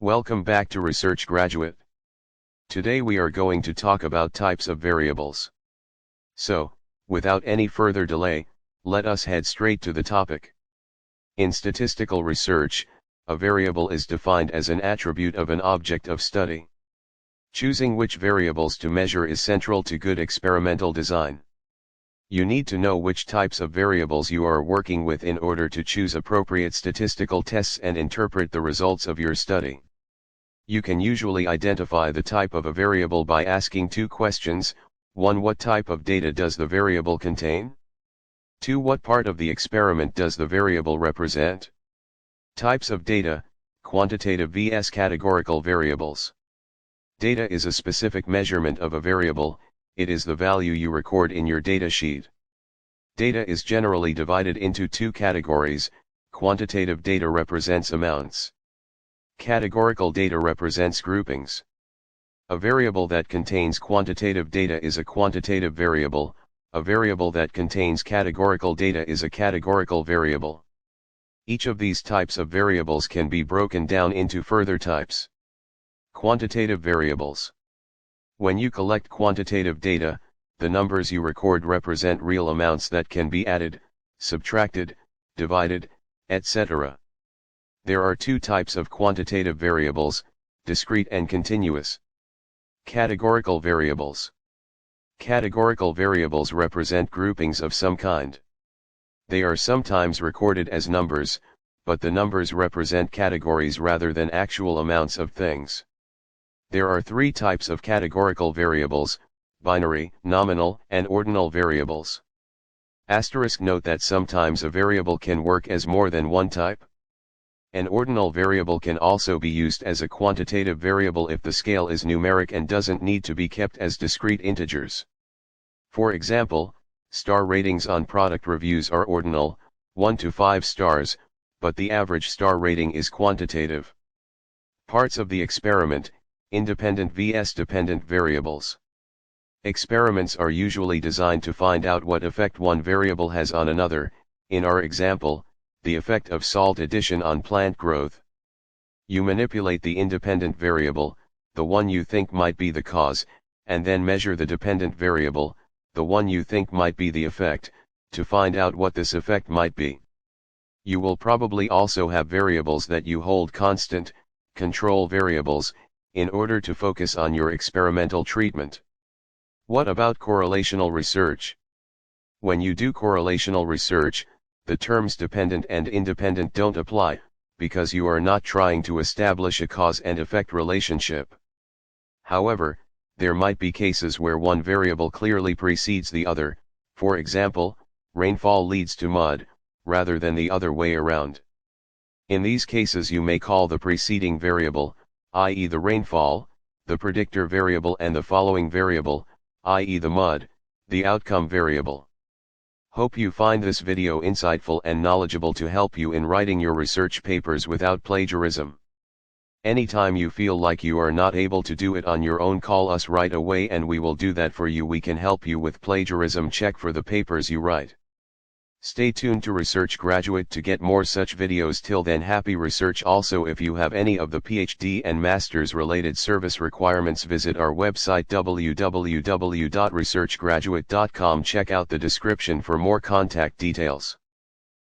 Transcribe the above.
Welcome back to Research Graduate. Today we are going to talk about types of variables. So, without any further delay, let us head straight to the topic. In statistical research, a variable is defined as an attribute of an object of study. Choosing which variables to measure is central to good experimental design. You need to know which types of variables you are working with in order to choose appropriate statistical tests and interpret the results of your study. You can usually identify the type of a variable by asking two questions: 1. What type of data does the variable contain? 2. What part of the experiment does the variable represent? Types of data: quantitative vs categorical variables. Data is a specific measurement of a variable. It is the value you record in your data sheet. Data is generally divided into two categories. Quantitative data represents amounts. Categorical data represents groupings. A variable that contains quantitative data is a quantitative variable. A variable that contains categorical data is a categorical variable. Each of these types of variables can be broken down into further types. Quantitative variables. When you collect quantitative data, the numbers you record represent real amounts that can be added, subtracted, divided, etc. There are two types of quantitative variables: discrete and continuous. Categorical variables. Categorical variables represent groupings of some kind. They are sometimes recorded as numbers, but the numbers represent categories rather than actual amounts of things. There are three types of categorical variables: binary, nominal, and ordinal variables. Asterisk note that sometimes a variable can work as more than one type. An ordinal variable can also be used as a quantitative variable if the scale is numeric and doesn't need to be kept as discrete integers. For example, star ratings on product reviews are ordinal, 1 to 5 stars, but the average star rating is quantitative. Parts of the experiment: independent vs dependent variables. Experiments are usually designed to find out what effect one variable has on another. In our example, the effect of salt addition on plant growth. You manipulate the independent variable, the one you think might be the cause, and then measure the dependent variable, the one you think might be the effect, to find out what this effect might be. You will probably also have variables that you hold constant, control variables, in order to focus on your experimental treatment. What about correlational research? When you do correlational research, the terms dependent and independent don't apply, because you are not trying to establish a cause and effect relationship. However, there might be cases where one variable clearly precedes the other. For example, rainfall leads to mud, rather than the other way around. In these cases you may call the preceding variable, i.e. the rainfall, the predictor variable, and the following variable, i.e. the mud, the outcome variable. Hope you find this video insightful and knowledgeable to help you in writing your research papers without plagiarism. Anytime you feel like you are not able to do it on your own, call us right away and we will do that for you. We can help you with plagiarism check for the papers you write. Stay tuned to Research Graduate to get more such videos. Till then, happy research. Also, if you have any of the PhD and Master's related service requirements, visit our website www.researchgraduate.com. Check out the description for more contact details.